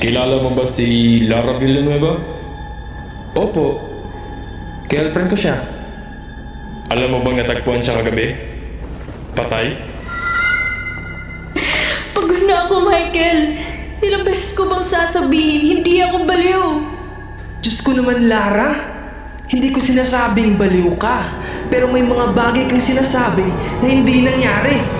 Kilala mo ba si Lara Villanueva? Opo, girlfriend ko siya. Alam mo bang natagpuan siya kagabi? Patay? Pagod na ako, Michael. Ilang beses ko bang sasabihin, hindi ako baliw. Diyos ko naman, Lara. Hindi ko sinasabing baliw ka. Pero may mga bagay kang sinasabi na hindi nangyari.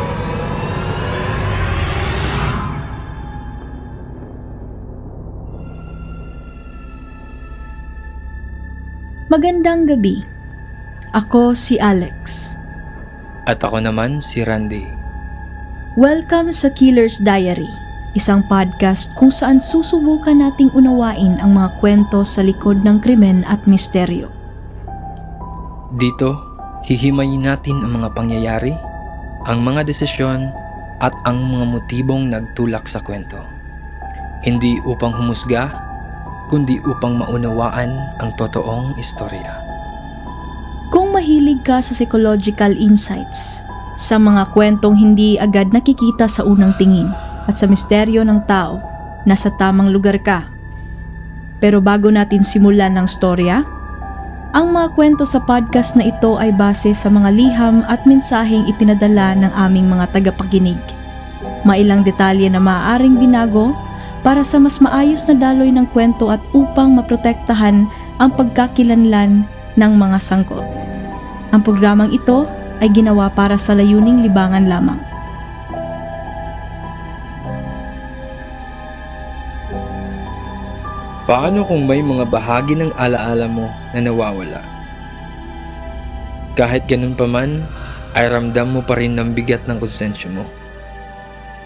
Magandang gabi. Ako si Alex. At ako naman si Randy. Welcome sa Killer's Diary, isang podcast kung saan susubukan nating unawain ang mga kwento sa likod ng krimen at misteryo. Dito, hihimayin natin ang mga pangyayari, ang mga desisyon at ang mga motibong nagtulak sa kwento. Hindi upang humusga, kundi upang maunawaan ang totoong istorya. Kung mahilig ka sa psychological insights, sa mga kwentong hindi agad nakikita sa unang tingin at sa misteryo ng tao, nasa tamang lugar ka. Pero bago natin simulan ng storya, ang mga kwento sa podcast na ito ay base sa mga liham at mensaheng ipinadala ng aming mga tagapakinig. Mailang detalye na maaaring binago para sa mas maayos na daloy ng kwento at upang maprotektahan ang pagkakilanlan ng mga sangkot. Ang programang ito ay ginawa para sa layuning libangan lamang. Paano kung may mga bahagi ng alaala mo na nawawala? Kahit ganun pa man, ay ramdam mo pa rin ng bigat ng konsensya mo.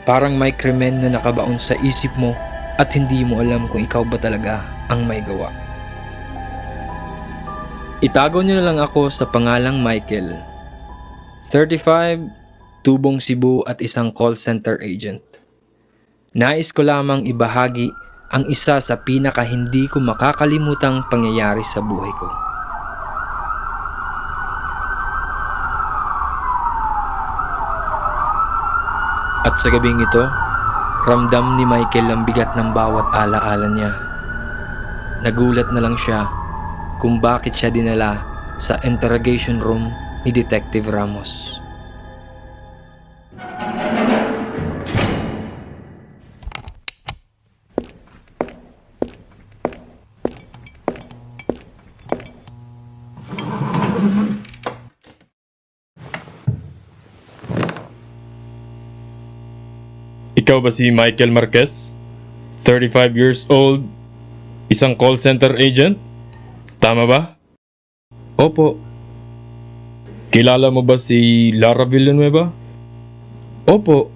Parang may krimen na nakabaon sa isip mo at hindi mo alam kung ikaw ba talaga ang may gawa. Itago niyo na lang ako sa pangalang Michael. 35, tubong Cebu at isang call center agent. Nais ko lamang ibahagi ang isa sa pinaka hindi ko makakalimutang pangyayari sa buhay ko. At sa gabing ito, ramdam ni Michael ang bigat ng bawat alaala niya. Nagulat na lang siya kung bakit siya dinala sa interrogation room ni Detective Ramos. Ikaw ba si Michael Marquez? 35 years old, isang call center agent? Tama ba? Opo, Kilala mo ba si Lara Villanueva? opo,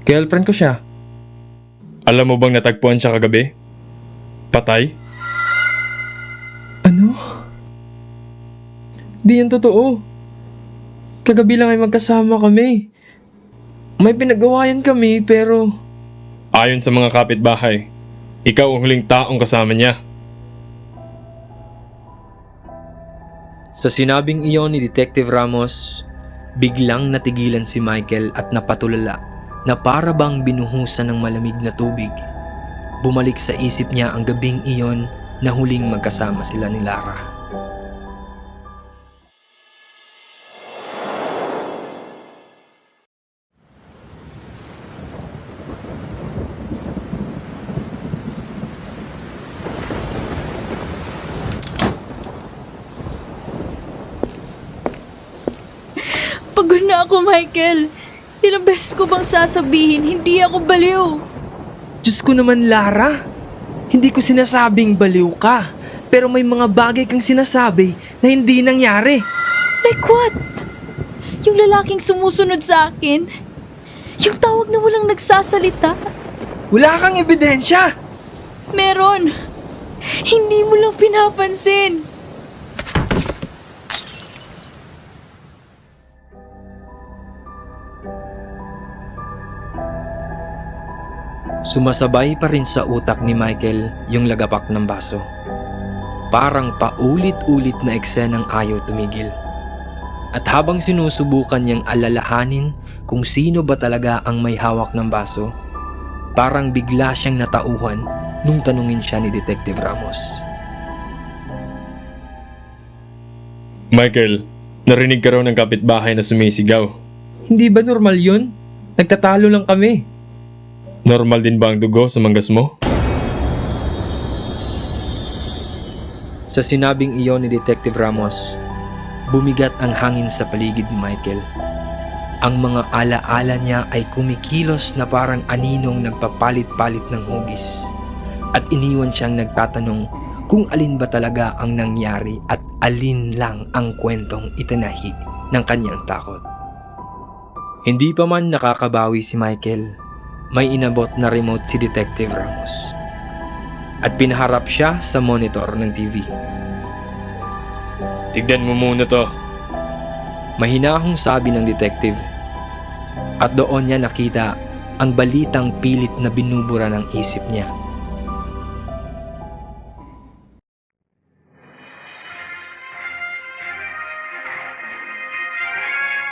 girlfriend ko siya. Alam mo bang natagpuan siya kagabi? Patay? Ano? Di yan totoo. Kagabi lang ay magkasama kami. May pinagawayan kami pero... Ayon sa mga kapitbahay, ikaw ang huling taong kasama niya. Sa sinabing iyon ni Detective Ramos, biglang natigilan si Michael at napatulala na para bang binuhusan ng malamig na tubig. Bumalik sa isip niya ang gabing iyon na huling magkasama sila ni Lara. Pagod na ako, Michael. Ilang beses ko bang sasabihin, hindi ako baliw. Diyos ko naman, Lara. Hindi ko sinasabing baliw ka. Pero may mga bagay kang sinasabi na hindi nangyari. Like what? Yung lalaking sumusunod sa akin? Yung tawag na walang nagsasalita? Wala kang ebidensya. Meron. Hindi mo lang pinapansin. Sumasabay pa rin sa utak ni Michael yung lagapak ng baso. Parang paulit-ulit na eksenang ayaw tumigil. At habang sinusubukan niyang alalahanin kung sino ba talaga ang may hawak ng baso, parang bigla siyang natauhan nung tanungin siya ni Detective Ramos. Michael, narinig ka raw ng kapitbahay na sumisigaw. Hindi ba normal yun? Nagtatalo lang kami. Normal din ba ang dugo sa manggas mo? Sa sinabing iyon ni Detective Ramos, bumigat ang hangin sa paligid ni Michael. Ang mga alaala niya ay kumikilos na parang aninong nagpapalit-palit ng hugis. At iniwan siyang nagtatanong kung alin ba talaga ang nangyari at alin lang ang kwentong itinahi ng kanyang takot. Hindi pa man nakakabawi si Michael, may inabot na remote si Detective Ramos. At pinaharap siya sa monitor ng TV. Tignan mo muna to. Mahinahong sabi ng detective. At doon niya nakita ang balitang pilit na binubura ng isip niya.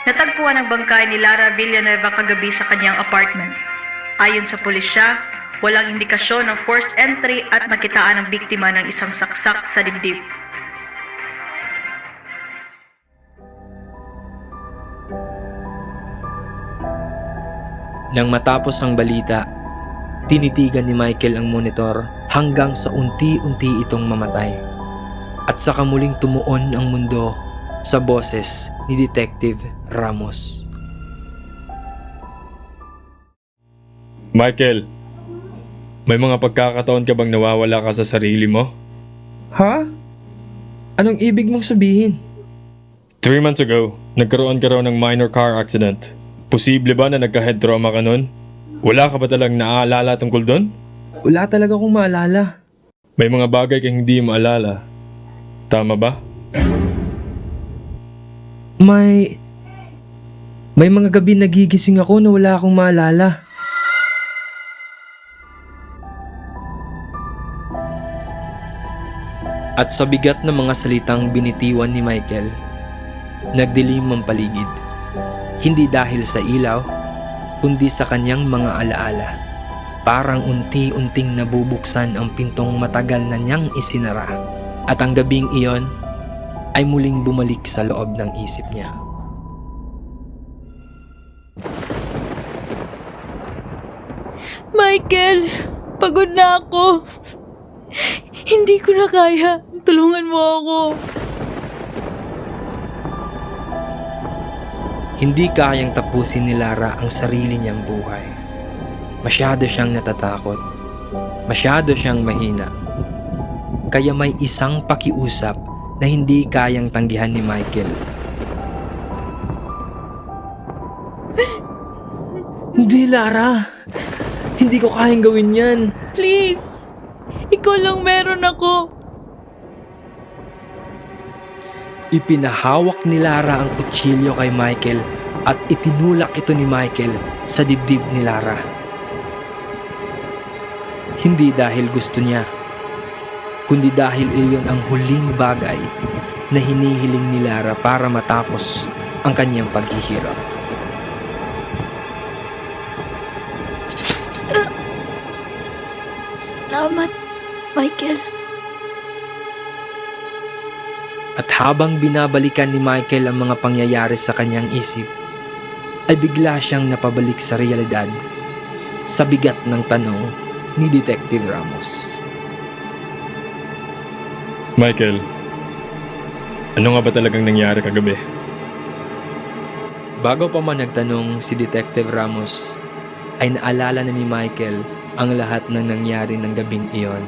Natagpuan ang bangkay ni Lara Villanueva kagabi sa kanyang apartment. Ayon sa pulisya, walang indikasyon ng forced entry at nakitaan ang biktima ng isang saksak sa dibdib. Nang matapos ang balita, tinitigan ni Michael ang monitor hanggang sa unti-unti itong mamatay. At saka muling tumuon ang mundo sa boses ni Detective Ramos. Michael, may mga pagkakataon ka bang nawawala ka sa sarili mo? Ha? Anong ibig mong sabihin? 3 months ago, nagkaroon ka raw ng minor car accident. Posible ba na nagka-head trauma ka nun? Wala ka ba talagang naaalala tungkol doon? Wala talaga akong maalala. May mga bagay kang hindi maalala. Tama ba? May mga gabi nagigising ako na wala akong maalala. At sa bigat ng mga salitang binitiwan ni Michael, nagdilim ang paligid. Hindi dahil sa ilaw, kundi sa kanyang mga alaala. Parang unti-unting nabubuksan ang pintong matagal na niyang isinara. At ang gabing iyon ay muling bumalik sa loob ng isip niya. Michael, pagod na ako. Hindi ko na kaya. Tulungan mo ako. Hindi kayang tapusin ni Lara ang sarili niyang buhay. Masyado siyang natatakot. Masyado siyang mahina. Kaya may isang pakiusap na hindi kayang tanggihan ni Michael. Hindi, Lara. Hindi ko kayang gawin yan. Please, ikaw lang meron ako. Ipinahawak ni Lara ang kutsilyo kay Michael at itinulak ito ni Michael sa dibdib ni Lara. Hindi dahil gusto niya, kundi dahil iyon ang huling bagay na hinihiling ni Lara para matapos ang kanyang paghihirap. Salamat, Michael. At habang binabalikan ni Michael ang mga pangyayari sa kanyang isip, ay bigla siyang napabalik sa realidad sa bigat ng tanong ni Detective Ramos. Michael, ano nga ba talagang nangyari kagabi? Bago pa man nagtanong si Detective Ramos, ay naalala na ni Michael ang lahat ng nangyari ng gabing iyon.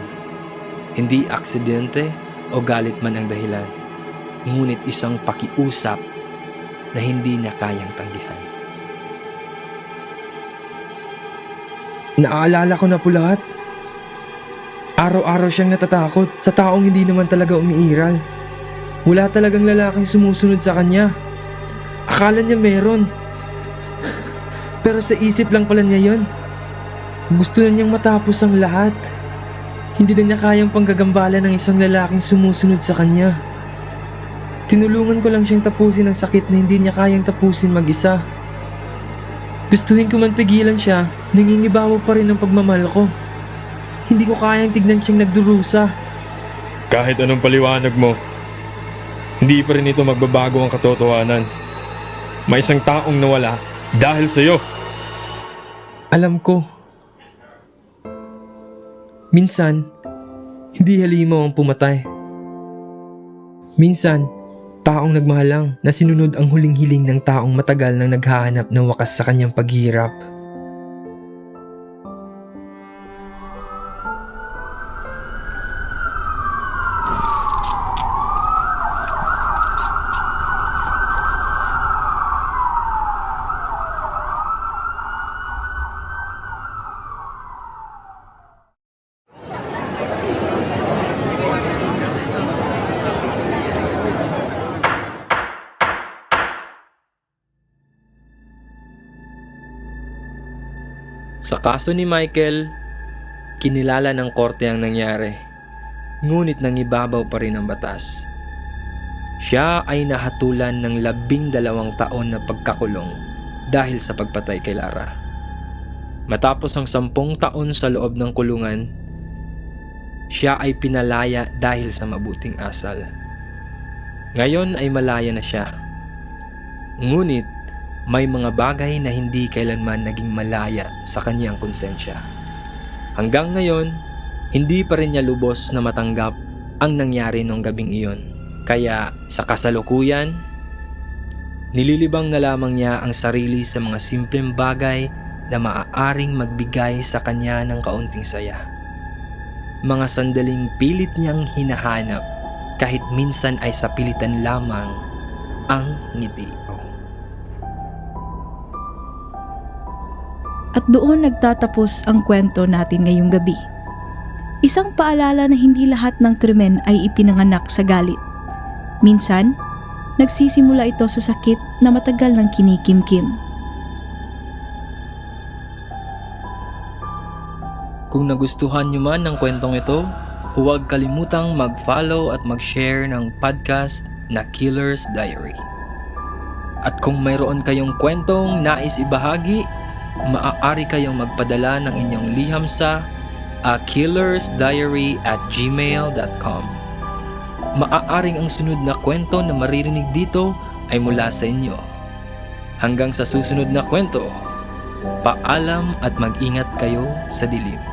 Hindi aksidente o galit man ang dahilan, ngunit isang pakiusap na hindi niya kayang tanggihan. Naalala ko na po lahat. Araw-araw siyang natatakot sa taong hindi naman talaga umiiral. Wala talagang lalaking sumusunod sa kanya. Akala niya meron. Pero sa isip lang pala niya yun. Gusto na niyang matapos ang lahat. Hindi na niya kayang panggagambala ng isang lalaking sumusunod sa kanya. Tinulungan ko lang siyang tapusin ang sakit na hindi niya kayang tapusin mag-isa. Gustuhin ko man pigilan siya, nangingibabaw pa rin ang pagmamahal ko. Hindi ko kayang tignan siyang nagdurusa. Kahit anong paliwanag mo, hindi pa rin ito magbabago ang katotohanan. May isang taong nawala dahil sa'yo. Alam ko. Minsan, hindi halimaw ang pumatay. Minsan, taong nagmahal lang na sinunod ang huling hiling ng taong matagal nang naghahanap ng wakas sa kanyang paghihirap. Sa kaso ni Michael, kinilala ng korte ang nangyari, ngunit nangibabaw pa rin ang batas. Siya ay nahatulan ng 12 taon na pagkakulong dahil sa pagpatay kay Lara. Matapos ang 10 taon sa loob ng kulungan, siya ay pinalaya dahil sa mabuting asal. Ngayon ay malaya na siya. Ngunit may mga bagay na hindi kailanman naging malaya sa kanyang konsensya. Hanggang ngayon, hindi pa rin niya lubos na matanggap ang nangyari noong gabing iyon. Kaya sa kasalukuyan, nililibang na lamang niya ang sarili sa mga simpleng bagay na maaaring magbigay sa kanya ng kaunting saya. Mga sandaling pilit niyang hinahanap kahit minsan ay sa pilitan lamang ang ngiti. At doon nagtatapos ang kwento natin ngayong gabi. Isang paalala na hindi lahat ng krimen ay ipinanganak sa galit. Minsan, nagsisimula ito sa sakit na matagal nang kinikimkim. Kung nagustuhan nyo man ng kwentong ito, huwag kalimutang mag-follow at mag-share ng podcast na Killer's Diary. At kung mayroon kayong kwentong nais ibahagi, maaari kayong magpadala ng inyong liham sa killersdiary@gmail.com. Maaaring ang sunod na kwento na maririnig dito ay mula sa inyo. Hanggang sa susunod na kwento, paalam at mag-ingat kayo sa dilim.